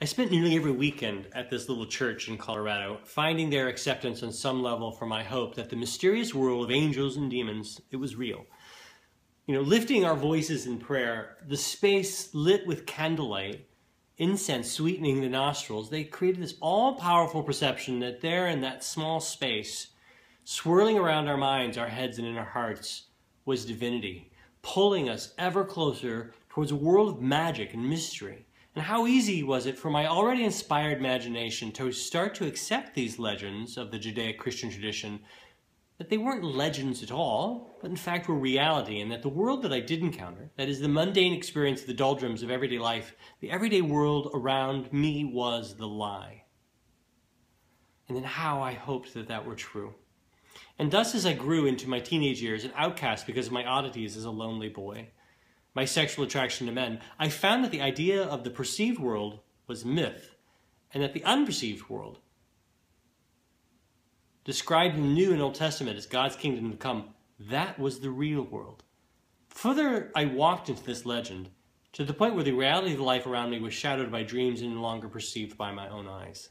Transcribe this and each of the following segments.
I spent nearly every weekend at this little church in Colorado, finding their acceptance on some level for my hope that the mysterious world of angels and demons, it was real. Lifting our voices in prayer, the space lit with candlelight, incense sweetening the nostrils, they created this all-powerful perception that there in that small space, swirling around our minds, our heads, and in our hearts, was divinity, pulling us ever closer towards a world of magic and mystery. And how easy was it for my already inspired imagination to start to accept these legends of the Judeo-Christian tradition, that they weren't legends at all, but in fact were reality, and that the world that I did encounter, that is the mundane experience of the doldrums of everyday life, the everyday world around me was the lie. And then how I hoped that that were true. And thus as I grew into my teenage years, an outcast because of my oddities as a lonely boy, my sexual attraction to men, I found that the idea of the perceived world was myth, and that the unperceived world, described in the New and Old Testament as God's kingdom to come, that was the real world. Further, I walked into this legend, to the point where the reality of the life around me was shadowed by dreams and no longer perceived by my own eyes.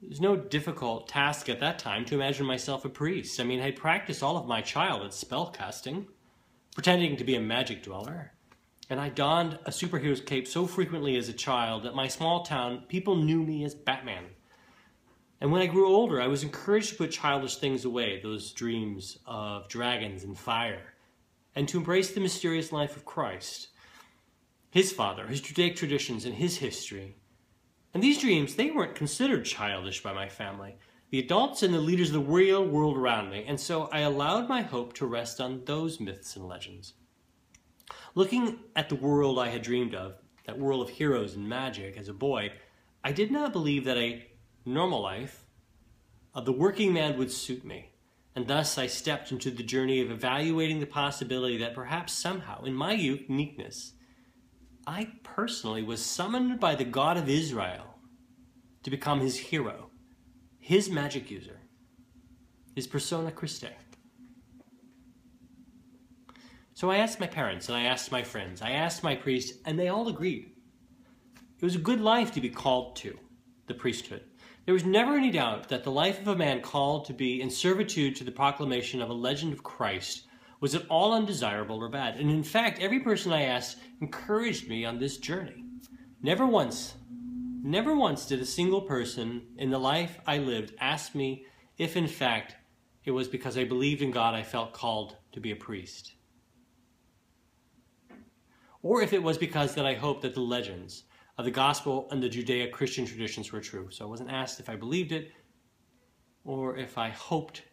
It was no difficult task at that time to imagine myself a priest. I had practiced all of my childhood spell casting, pretending to be a magic dweller, and I donned a superhero's cape so frequently as a child that my small town, people knew me as Batman. And when I grew older, I was encouraged to put childish things away, those dreams of dragons and fire, and to embrace the mysterious life of Christ, his father, his Judaic traditions, and his history. And these dreams, they weren't considered childish by my family, the adults and the leaders of the real world around me, and so I allowed my hope to rest on those myths and legends. Looking at the world I had dreamed of, that world of heroes and magic as a boy, I did not believe that a normal life of the working man would suit me, and thus I stepped into the journey of evaluating the possibility that perhaps somehow, in my uniqueness, I personally was summoned by the God of Israel to become his hero, his magic user, his persona Christi. So I asked my parents, and I asked my friends, I asked my priest, and they all agreed. It was a good life to be called to, the priesthood. There was never any doubt that the life of a man called to be in servitude to the proclamation of a legend of Christ was at all undesirable or bad. And in fact, every person I asked encouraged me on this journey. Never once did a single person in the life I lived ask me if in fact it was because I believed in God I felt called to be a priest. Or if it was because that I hoped that the legends of the gospel and the Judeo-Christian traditions were true. So I wasn't asked if I believed it or if I hoped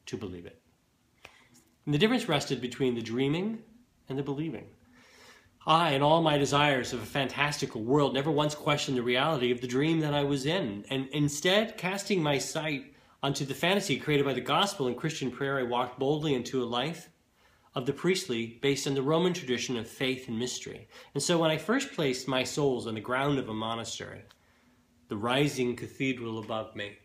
to believe it. And the difference rested between the dreaming and the believing. I, in all my desires of a fantastical world, never once questioned the reality of the dream that I was in, and instead, casting my sight onto the fantasy created by the gospel and Christian prayer, I walked boldly into a life of the priestly based on the Roman tradition of faith and mystery. And so when I first placed my soles on the ground of a monastery, the rising cathedral above me,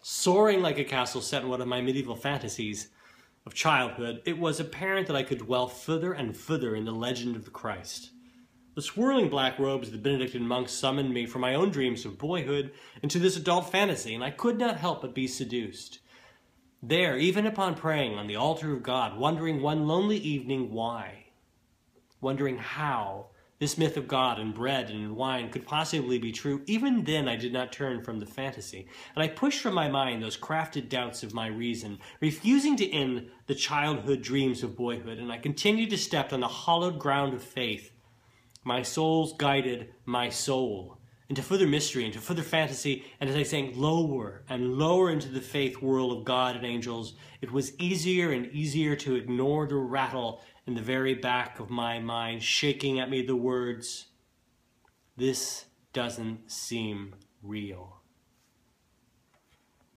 soaring like a castle set in one of my medieval fantasies of childhood, it was apparent that I could dwell further and further in the legend of the Christ. The swirling black robes of the Benedictine monks summoned me from my own dreams of boyhood into this adult fantasy, and I could not help but be seduced. There, even upon praying on the altar of God, wondering one lonely evening why, wondering how this myth of God and bread and wine could possibly be true, even then I did not turn from the fantasy, and I pushed from my mind those crafted doubts of my reason, refusing to end the childhood dreams of boyhood, and I continued to step on the hallowed ground of faith. My souls guided my soul into further mystery, into further fantasy, and as I sank lower and lower into the faith world of God and angels, it was easier and easier to ignore the rattle in the very back of my mind, shaking at me the words, "This doesn't seem real."